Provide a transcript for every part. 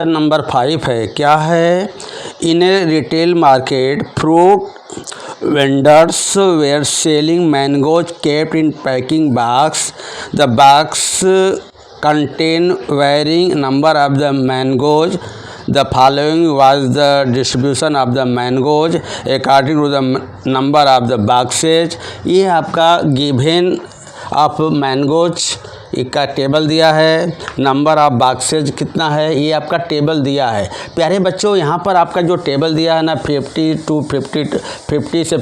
Number 5 है। क्या है? In a retail market fruit vendors were selling mangoes kept in packing box. The box contain varying number of the mangoes. The following was the distribution of the mangoes according to the number of the boxes. ये आपका given of mangoes का table दिया है। Number of boxes कितना है ये आपका table दिया है। प्यारे बच्चों, यहाँ पर आपका जो टेबल दिया है ना 50 से 52, 53 से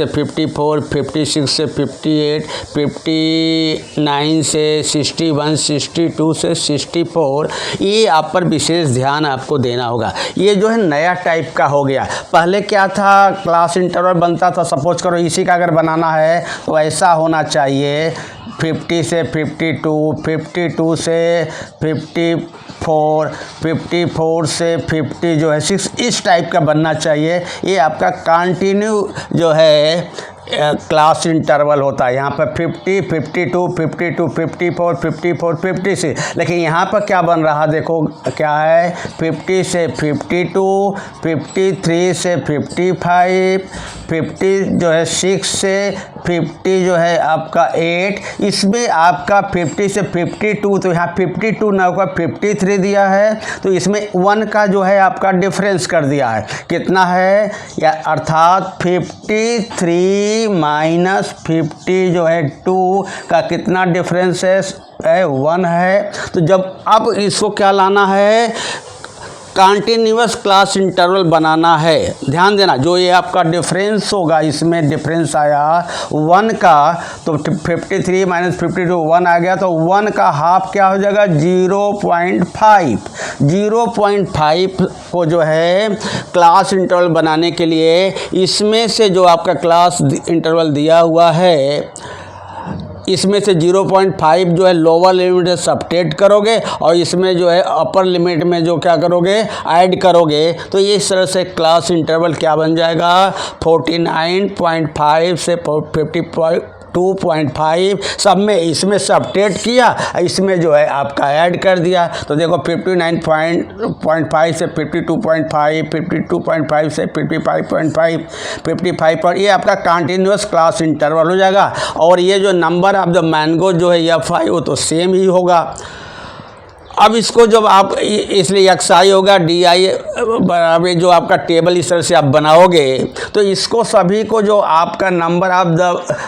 54, 56 से 58, 59 से 61, 62 से 64, ये आप पर विशेष ध्यान आपको देना होगा। ये जो है नया टाइप का हो गया। पहले क्या था, क्लास इंटरवल बनता था। सपोज करो इसी का अगर बनाना है तो ऐसा होना चाहिए 50 से 52, 52 से 54, 54 से 50 जो है 6, इस टाइप का बनना चाहिए। ये आपका कंटिन्यू जो है क्लास इंटरवल होता है। यहाँ पर 50, 52, 52, 54, 54, 56। लेकिन यहाँ पर क्या बन रहा देखो क्या है, 50 से 52, 53 से 55, 50 जो है 6 से 50 जो है आपका 8। इसमें आपका 50 से 52, तो यहाँ 52 ना होगा 53 दिया है, तो इसमें 1 का जो है आपका डिफरेंस कर दिया है। कितना है या अर्थात 53 माइनस 50 जो है 2 का कितना डिफरेंस है 1 है। तो जब अब इसको क्या लाना है, कंटिन्यूअस क्लास इंटरवल बनाना है। ध्यान देना, जो ये आपका डिफरेंस होगा, इसमें डिफरेंस आया 1 का, तो 53 माइनस 52 1 आ गया, तो 1 का हाफ क्या हो जाएगा 0.5। 0.5 को जो है क्लास इंटरवल बनाने के लिए इसमें से जो आपका क्लास इंटरवल दिया हुआ है इसमें से 0.5 जो है लोअर लिमिट से सबट्रैक्ट करोगे और इसमें जो है अपर लिमिट में जो क्या करोगे ऐड करोगे, तो ये इस तरह से क्लास इंटरवल क्या बन जाएगा 49.5 से 52.5। सब में इसमें सबट्रैक्ट किया, इसमें जो है आपका ऐड कर दिया। तो देखो 59.5 से 52.5, 52.5 से 55.5, 55 पर ये आपका कंटिन्यूअस क्लास इंटरवल हो जाएगा। और ये जो नंबर ऑफ द मैंगो जो है F वो तो सेम ही होगा। अब इसको जब आप इसलिए XI होगा DI बराबर जो आपका टेबल इस तरह से आप बनाओगे, तो इसको सभी को जो आपका नंबर ऑफ द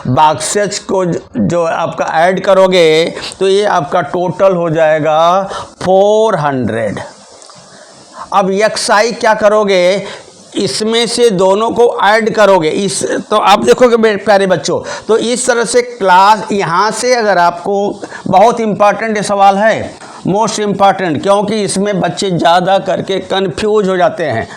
बॉक्सेज को जो आपका ऐड करोगे तो ये आपका टोटल हो जाएगा 400। अब XI क्या करोगे, इसमें से दोनों को ऐड करोगे। इस तो आप देखोगे मेरे प्यारे बच्चों, तो इस तरह से क्लास यहाँ से अगर आपको बहुत इम्पॉर्टेंट ये सवाल है, मोस्ट इम्पॉर्टेंट, क्योंकि इसमें बच्चे ज़्यादा करके कंफ्यूज हो जाते हैं।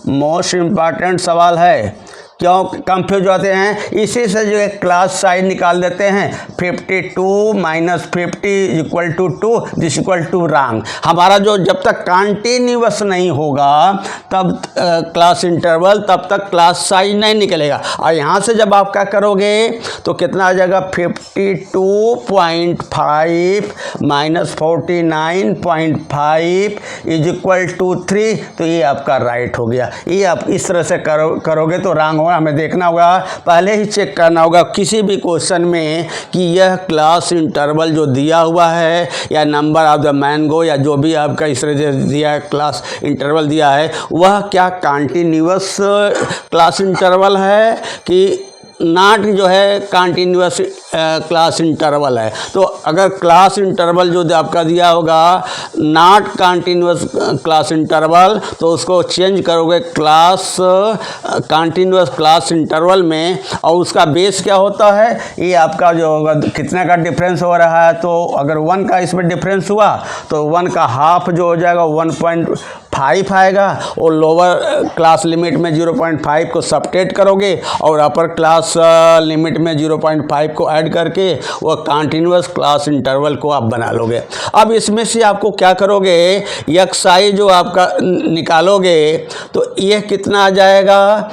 मोस्ट इम्पॉर्टेंट सवाल है, क्यों कंफ्यूज होते हैं, इसी से जो है क्लास साइज निकाल देते हैं 52 minus 50 equal to 2, this equal to wrong. हमारा जो जब तक कंटिन्यूअस नहीं होगा तब क्लास इंटरवल, तब तक क्लास साइज नहीं निकलेगा। और यहाँ से जब आप क्या करोगे तो कितना आ जाएगा 52.5 माइनस 49.5 इज इक्वल टू 3, तो ये आपका राइट हो गया। ये आप इस तरह से करोगे तो रॉन्ग होगा। हमें देखना होगा, पहले ही चेक करना होगा किसी भी क्वेश्चन में कि यह क्लास इंटरवल जो दिया हुआ है या नंबर ऑफ द मैंगो या जो भी आपका इस तरह से दिया है क्लास इंटरवल दिया है, वह क्या कंटिन्यूअस क्लास इंटरवल है कि नॉट जो है कंटिन्यूअस क्लास इंटरवल है। तो अगर क्लास इंटरवल जो आपका दिया होगा नॉट कंटिन्यूअस क्लास इंटरवल, तो उसको चेंज करोगे क्लास कंटिन्यूअस क्लास इंटरवल में। और उसका बेस क्या होता है, ये आपका जो होगा कितना का डिफरेंस हो रहा है, तो अगर 1 का इसमें डिफरेंस हुआ तो 1 का हाफ जो हो जाएगा 1.5 आएगा, और लोअर क्लास लिमिट में 0.5 को सबट्रैक्ट करोगे और अपर क्लास लिमिट में 0.5 को ऐड करके वह कंटिन्यूअस क्लास इंटरवल को आप बना लोगे। अब इसमें से आपको क्या करोगे, XI जो आपका निकालोगे तो यह कितना आ जाएगा,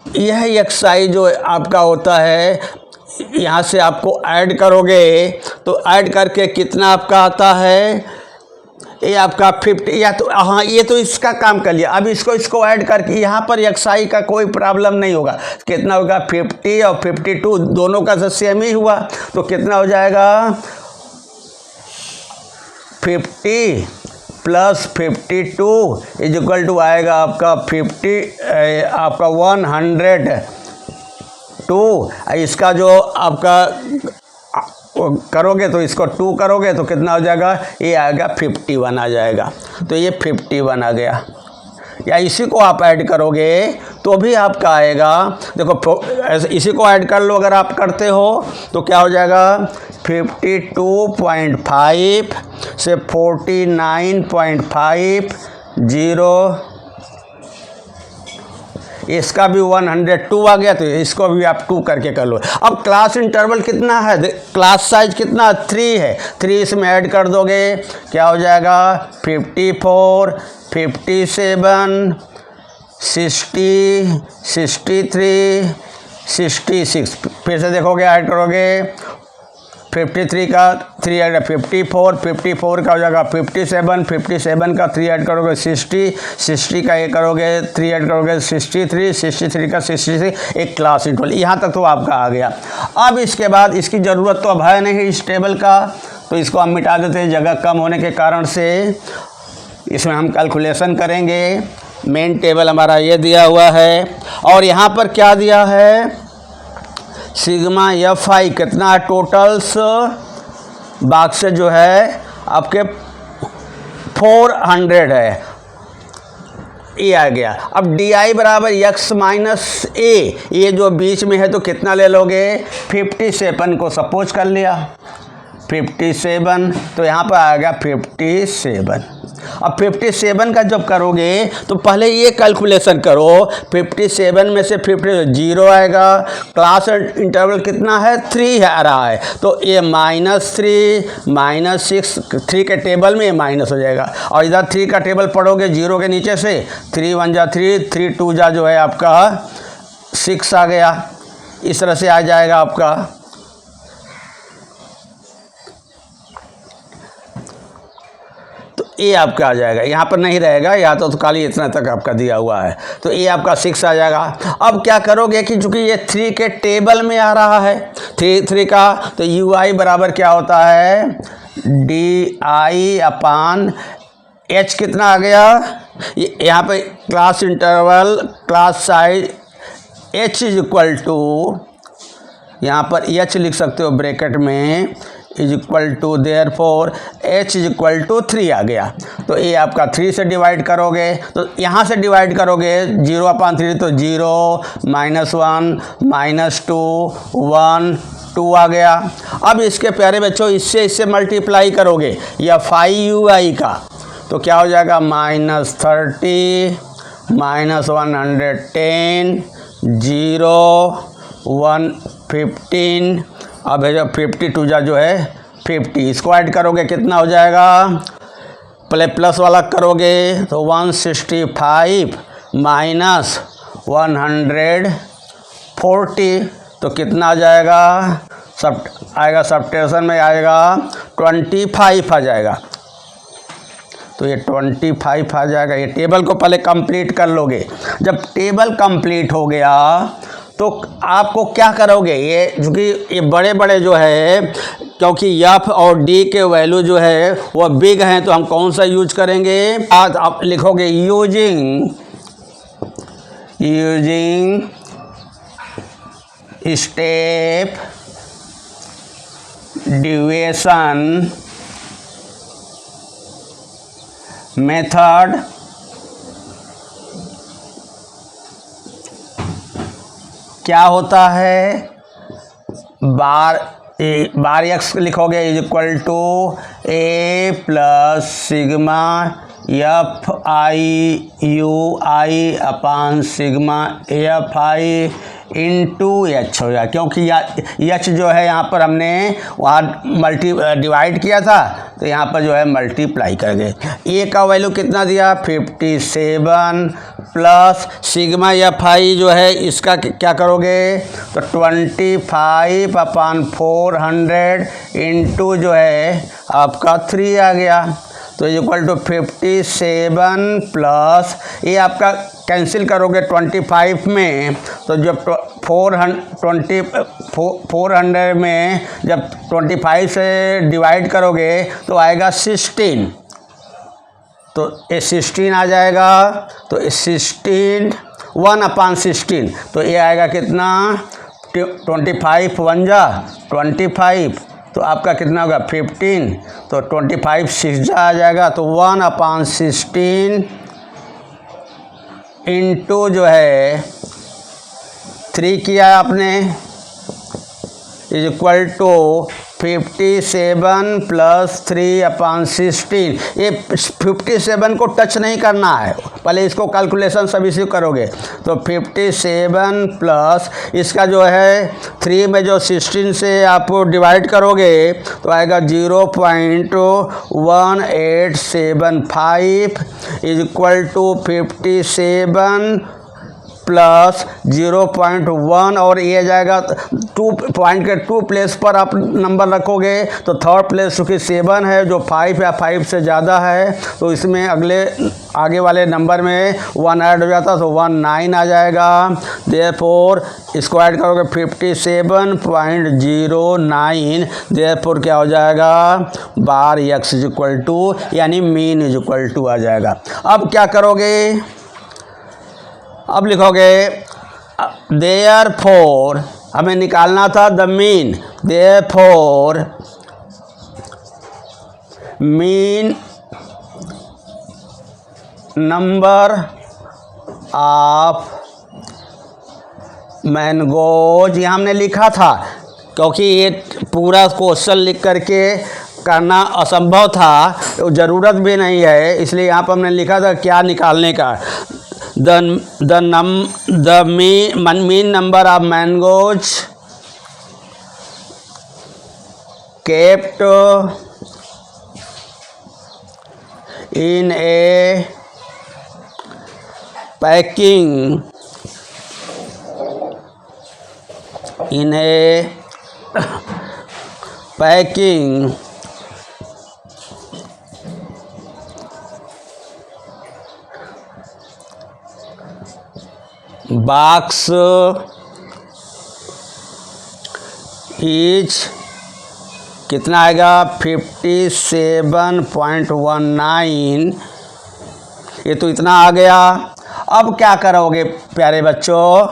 यह XI जो आपका होता है यहाँ से आपको ऐड करोगे तो ऐड करके कितना आपका आता है ये आपका 50 या तो हाँ ये तो इसका काम कर लिया। अब इसको ऐड करके यहाँ पर xi का कोई प्रॉब्लम नहीं होगा। कितना होगा 50 और 52 दोनों का तो सेम ही हुआ, तो कितना हो जाएगा 50 प्लस 52 इज इक्वल टू आएगा आपका 102। इसका जो आपका करोगे तो इसको 2 करोगे तो कितना हो जाएगा, ये आएगा 51 आ जाएगा। तो ये 51 आ गया। या इसी को आप ऐड करोगे तो भी आपका आएगा, देखो इसी को ऐड कर लो अगर आप करते हो तो क्या हो जाएगा 52.5 से 49.50, इसका भी 102 आ गया, तो इसको भी आप 2 करके कर लो। अब क्लास इंटरवल कितना है, क्लास साइज कितना 3 है, 3 इसमें ऐड कर दोगे क्या हो जाएगा 54, 57, 60, 63, 66। फिर से देखोगे ऐड करोगे 53 का 3 ऐड 54, 54 का हो जाएगा 57, 57 का 3 ऐड करोगे 60, 60 का ये करोगे 3 ऐड करोगे 63, 63 का 63, एक क्लास इंटरवल। यहाँ तक तो आपका आ गया। अब इसके बाद इसकी ज़रूरत तो अब है नहीं इस टेबल का, तो इसको हम मिटा देते हैं जगह कम होने के कारण से। इसमें हम कैलकुलेशन करेंगे। मेन टेबल हमारा ये दिया हुआ है और यहाँ पर क्या दिया है सिग्मा FI कितना है टोटल्स बाक्स से जो है आपके 400 है, ये आ गया। अब DI बराबर x माइनस a, ये जो बीच में है तो कितना ले लोगे 57 को सपोज कर लिया 57, तो यहाँ पर आ गया 57। अब 57 का जब करोगे तो पहले ये कैलकुलेशन करो 57 में से 50 0 आएगा, क्लास इंटरवल कितना है 3 है आ रहा है, तो ये -3 -6 3 के टेबल में ये माइनस हो जाएगा और इधर 3 का टेबल पढ़ोगे 0 के नीचे से 3 1 जा 3, 3 2 जा जो है आपका 6 आ गया। इस तरह से आ जाएगा आपका। ये आपका आ जाएगा, यहाँ पर नहीं रहेगा, या तो खाली इतना तक आपका दिया हुआ है, तो ये आपका 6 आ जाएगा। अब क्या करोगे कि चूंकि ये 3 के टेबल में आ रहा है 3 का, तो UI बराबर क्या होता है DI अपान H कितना आ गया, यहाँ पे class interval class size H is equal to, यहाँ पर H लिख सकते हो ब्रैकेट में is equal to therefore H is equal to 3 आ गया। तो ये आपका 3 से डिवाइड करोगे तो यहाँ से डिवाइड करोगे 0/3 तो 0 -1 -2 1 2 आ गया। अब इसके प्यारे बच्चों इससे मल्टीप्लाई करोगे या FI का, तो क्या हो जाएगा -30 -110 0 115। अब है जो 52 जा जो है 50, इसको ऐड करोगे कितना हो जाएगा, प्लस वाला करोगे तो 165 -140, तो कितना आ जाएगा, सब आएगा सब्ट्रैक्शन में आएगा 25 आ जाएगा। तो ये 25 आ जाएगा। ये टेबल को पहले कंप्लीट कर लोगे। जब टेबल कंप्लीट हो गया तो आपको क्या करोगे, ये क्योंकि ये बड़े बड़े जो है, क्योंकि F और D के वैल्यू जो है वो बिग हैं, तो हम कौन सा यूज करेंगे, आज आप लिखोगे यूजिंग स्टेप डिविएशन मेथड क्या होता है, बार x लिखोगे is equal to a plus sigma FI upon sigma FI into H हो जाए, क्योंकि H जो है यहाँ पर हमने वहाँ डिवाइड किया था, तो यहाँ पर जो है मल्टीप्लाई कर गए। ए का वैल्यू कितना दिया 57 प्लस सिग्मा FI जो है इसका क्या करोगे, तो 25/400 इंटू जो है आपका 3 आ गया। तो इक्वल टू 57 प्लस ये आपका कैंसिल करोगे 25 में, तो जब 400 में जब 25 से डिवाइड करोगे तो आएगा 16, तो ये 16 आ जाएगा। तो 16 1/16, तो ये आएगा कितना 25 1 जा 25, तो आपका कितना होगा 15, तो 25 6 जा आ जाएगा, तो 1/16 इंटू जो है 3 किया आपने इज इक्वल टू 57 प्लस 3/16। ये 57 को टच नहीं करना है, पहले इसको कैलकुलेशन सभी से करोगे। तो 57 प्लस इसका जो है 3 में जो 16 से आप डिवाइड करोगे तो आएगा 0.1875 इज इक्वल टू 57 प्लस 0.1, और ये जाएगा 2 पॉइंट के 2 प्लेस पर आप नंबर रखोगे, तो थर्ड प्लेस चूँकि 7 है जो 5 या 5 से ज़्यादा है, तो इसमें आगे वाले नंबर में 1 ऐड हो जाता, तो 19 आ जाएगा। देयरफॉर इसको ऐड करोगे 57.09, देयरफॉर क्या हो जाएगा बार x इज इक्वल टू, यानी मीन इज इक्वल टू आ जाएगा। अब क्या करोगे, अब लिखोगे देयरफॉर, हमें निकालना था the mean, therefore mean number of mangoes, ये हमने लिखा था क्योंकि ये पूरा क्वेश्चन लिख करके करना असंभव था, ज़रूरत भी नहीं है, इसलिए यहाँ पर हमने लिखा था क्या निकालने का। The mean number of mangoes kept in a packing box is कितना आएगा 57.19, ये तो इतना आ गया। अब क्या करोगे प्यारे बच्चों,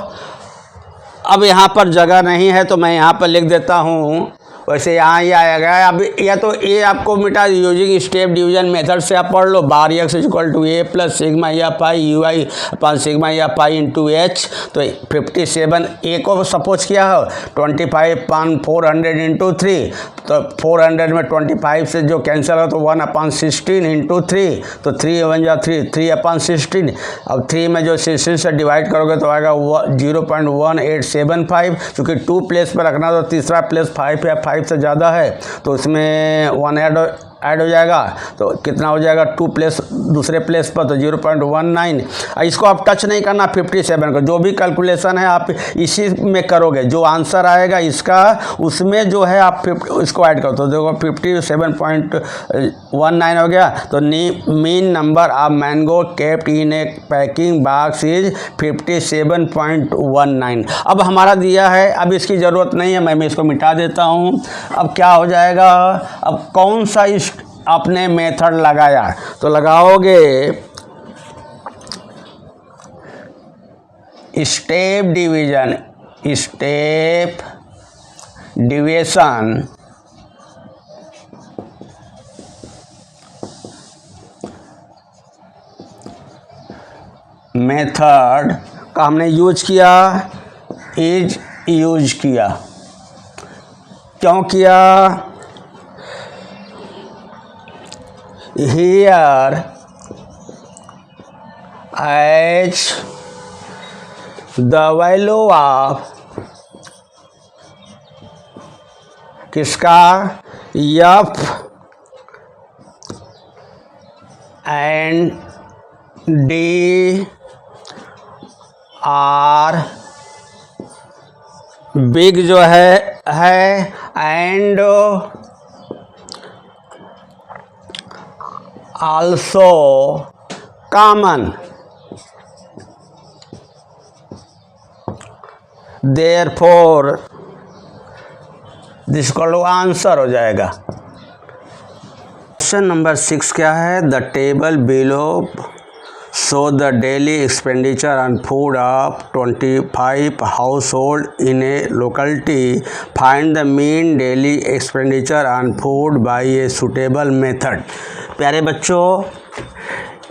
अब यहाँ पर जगह नहीं है तो मैं यहाँ पर लिख देता हूँ, वैसे यहाँ ही आएगा। अब या तो ये आपको मिटा यूजिंग स्टेप डिवीजन मेथड से आप पढ़ लो, bar x is equal to a plus sigma या पाई यू आई अपन सिग्मा या पाई इंटू एच। तो 57 a को सपोज किया हो 25/400 इंटू 3, तो 400 में 25 से जो कैंसिल हो तो 1/16 इंटू 3, तो 3 1 जा 3/16। अब 3 में जो 16 से डिवाइड करोगे तो आएगा 0.1875, क्योंकि 2 प्लेस पर रखना तो तीसरा प्लेस 5 या 5 से ज़्यादा है, तो इसमें 1 ऐड हो जाएगा, तो कितना हो जाएगा 2 प्लेस दूसरे प्लेस पर, तो 0.19। इसको आप टच नहीं करना 57 को, जो भी कैलकुलेशन है आप इसी में करोगे, जो आंसर आएगा इसका उसमें जो है आप इसको ऐड करो, तो देखो 57.19 हो गया। तो mean number of mango kept in A packing box is 57.19। अब हमारा दिया है, अब इसकी ज़रूरत नहीं है, मैं इसको मिटा देता हूँ। अब क्या हो जाएगा, अब कौन सा आपने मेथड लगाया, तो लगाओगे स्टेप डिवीजन मेथड का हमने यूज किया, क्यों किया, here as the value of किसका f and d are big जो है and also common, therefore this को आंसर हो जाएगा। क्वेश्चन नंबर 6 क्या है? The table below show the daily expenditure on food of 25 household in A locality, find the mean daily expenditure on food by a suitable method. प्यारे बच्चों,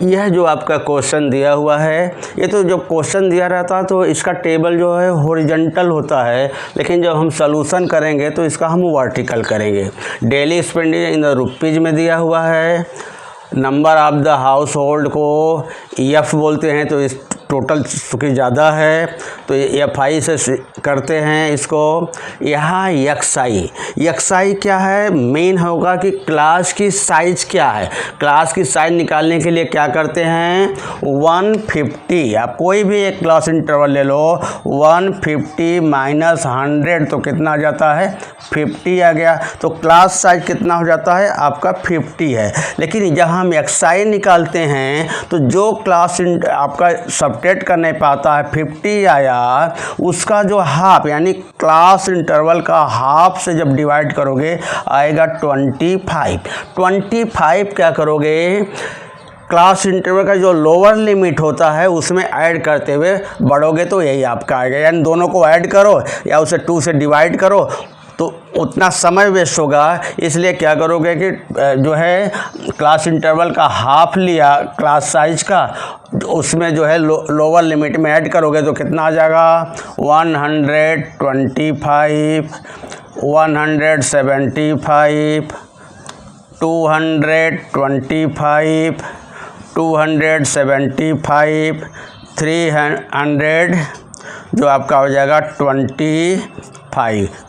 यह जो आपका क्वेश्चन दिया हुआ है, ये तो जो क्वेश्चन दिया रहता है तो इसका टेबल जो है हॉरिजॉन्टल होता है, लेकिन जब हम सॉल्यूशन करेंगे तो इसका हम वर्टिकल करेंगे। Daily expenditure in the rupees में दिया हुआ है, number of the house hold को एफ बोलते हैं, तो इस टोटल चूँकि ज़्यादा है तो एफ आई से करते हैं इसको। यहाँ एक्सआई क्या है? मेन होगा कि क्लास की साइज़ क्या है। क्लास की साइज़ निकालने के लिए क्या करते हैं? 150, आप कोई भी एक क्लास इंटरवल ले लो, 150 माइनस 100 तो कितना आ जाता है? 50 आ गया। तो क्लास साइज कितना हो जाता है? आपका 50 है। लेकिन जब हम एक्सआई निकालते हैं तो जो क्लास आपका सबट्रैक्ट कर नहीं पाता है 50 आया, उसका जो हाफ यानी क्लास इंटरवल का हाफ से जब डिवाइड करोगे आएगा 25 क्या करोगे? क्लास इंटरवल का जो लोअर लिमिट होता है उसमें ऐड करते हुए बढ़ोगे तो यही आपका आएगा। यानी दोनों को ऐड करो या उसे 2 से डिवाइड करो तो उतना समय वेस्ट होगा। इसलिए क्या करोगे कि जो है क्लास इंटरवल का हाफ लिया क्लास साइज का, उसमें जो है लोअर लिमिट में ऐड करोगे तो कितना आ जाएगा? 125, 175, 225, 275, 300 जो आपका हो जाएगा 25।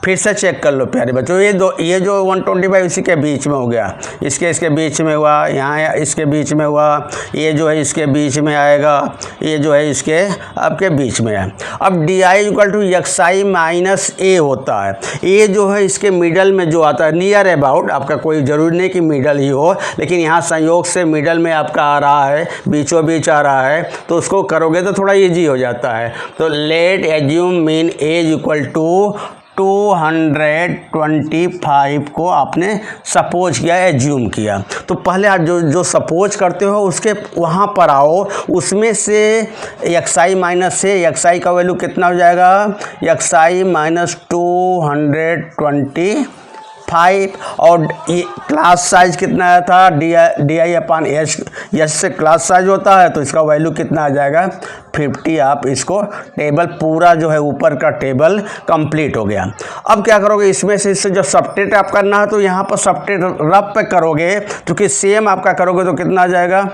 फिर से चेक कर लो प्यारे बच्चों, ये जो 125 इसी के बीच में हो गया, इसके बीच में हुआ, यहाँ इसके बीच में हुआ, ये जो है इसके बीच में आएगा, ये जो है इसके आपके बीच में है। अब D I equal to X I minus A होता है। ये जो है इसके मिडल में जो आता है, नियर अबाउट, आपका कोई ज़रूरी नहीं कि मिडल ही हो, लेकिन यहाँ संयोग से मिडल में आपका आ रहा है, बीचों बीच आ रहा है, तो उसको करोगे तो थोड़ा ईजी हो जाता है। तो let assume mean as equal to 225 को आपने सपोज किया, एज्यूम किया। तो पहले आप जो सपोज करते हो उसके वहाँ पर आओ, उसमें से एक्सआई माइनस से एक्सआई का वैल्यू कितना हो जाएगा? एक्सआई माइनस 225 और ये क्लास साइज कितना आया था? डी आई अपान एच से क्लास साइज होता है, तो इसका वैल्यू कितना आ जाएगा? 50। आप इसको टेबल पूरा जो है ऊपर का टेबल कंप्लीट हो गया। अब क्या करोगे? इसमें से इससे जो सबट्रैक्ट आप करना है तो यहाँ पर सबट्रैक्ट रफ पे करोगे, क्योंकि सेम आपका करोगे तो कितना आ जाएगा?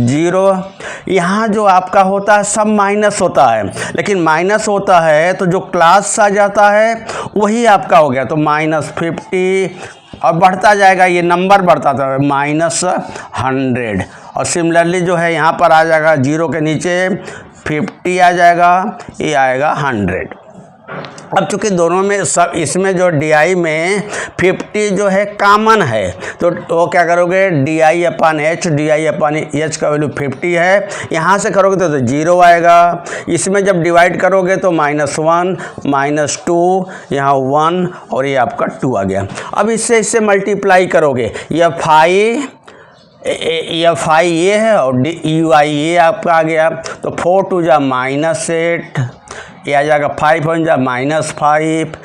0। यहाँ जो आपका होता है सब माइनस होता है, लेकिन माइनस होता है तो जो क्लास साइज आता है वही आपका हो गया, तो -50 और बढ़ता जाएगा, ये नंबर बढ़ता था -100। और सिमिलरली जो है यहाँ पर आ जाएगा 0 के नीचे 50 आ जाएगा, ये आएगा 100। अब चूँकि दोनों में सब, इसमें जो डी आई में 50 जो है कॉमन है, तो वो क्या करोगे? डी आई अपान एच का वैल्यू 50 है, यहाँ से करोगे तो 0 आएगा। इसमें जब डिवाइड करोगे तो -1, -2, यहाँ 1 और ये आपका 2 आ गया। अब इससे मल्टीप्लाई करोगे, ये फाई ये है और यू आई ये आपका आ गया, तो 4 2 जा -8, ये आ जाएगा 5 1 जा -5,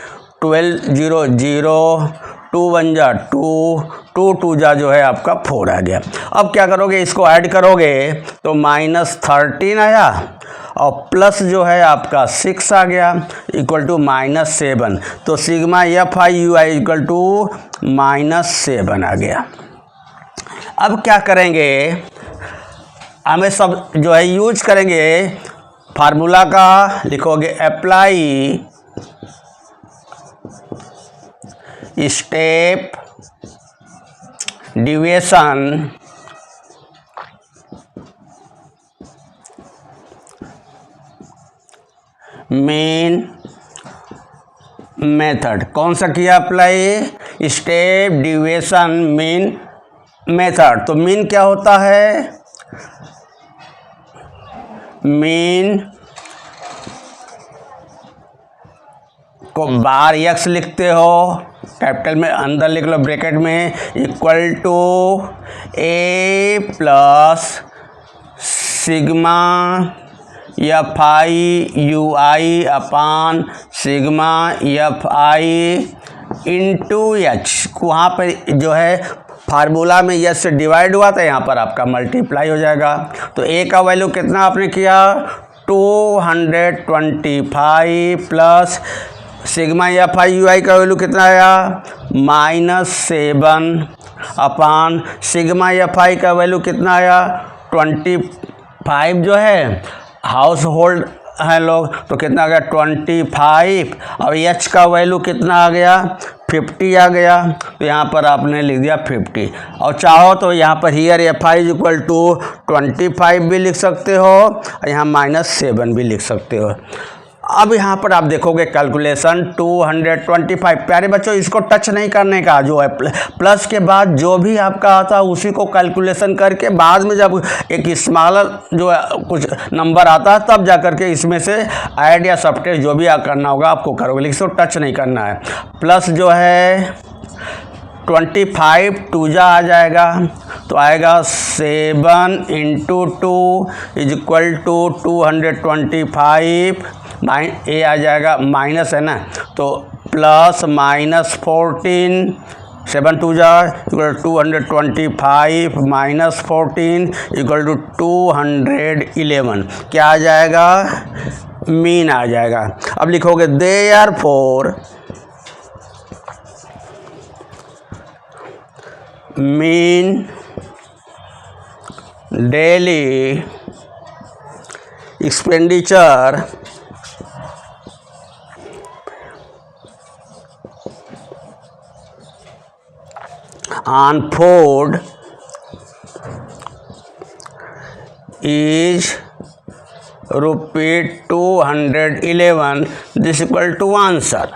12 0 0, 2 1 जा 2, 2 2 जा जो है आपका 4 आ गया। अब क्या करोगे? इसको ऐड करोगे तो -13 आया और प्लस जो है आपका 6 आ गया, इक्वल टू -7। तो sigma F I U I equal to -7 आ गया। अब क्या करेंगे? हमें सब जो है यूज करेंगे फार्मूला का, लिखोगे apply step deviation main method. कौन सा किया apply? Step deviation main method. तो मीन क्या होता है, मीन को बार एक्स लिखते हो, कैपिटल में अंदर लिख लो ब्रैकेट में, equal to A plus sigma F I U I upon sigma F I into H. वहाँ पर जो है फार्मूला में एच से डिवाइड हुआ था, यहाँ पर आपका मल्टीप्लाई हो जाएगा। तो ए का वैल्यू कितना आपने किया 225 plus sigma F I U I का वैल्यू कितना आया -7 अपान सिग्मा एफ आई का वैल्यू कितना आया 25 जो है हाउस होल्ड हैं लोग, तो कितना आ गया 25 और एच का वैल्यू कितना आ गया 50 आ गया। तो यहाँ पर आपने लिख दिया 50 और चाहो तो यहाँ पर here F I equal to 25 भी लिख सकते हो और यहाँ -7 भी लिख सकते हो। अब यहाँ पर आप देखोगे कैलकुलेशन 225। प्यारे बच्चों इसको टच नहीं करने का, जो है प्लस के बाद जो भी आपका आता है उसी को कैलकुलेशन करके बाद में जब एक स्मॉलर जो है कुछ नंबर आता है तब जा करके इसमें से ऐड या सब्ट्रैक्ट जो भी करना होगा आपको करोगे, लेकिन इसको टच नहीं करना है। प्लस जो है 25 2 जा आ जाएगा तो आएगा 7 × 2 इज इक्वल टू 225 ए आ जाएगा माइनस है ना, तो प्लस -14 7 2 जा इक्वल 225 -14 इक्वल टू 211 क्या आ जाएगा मीन आ जाएगा। अब लिखोगे therefore mean daily expenditure on food is ₹211. This equal to answer.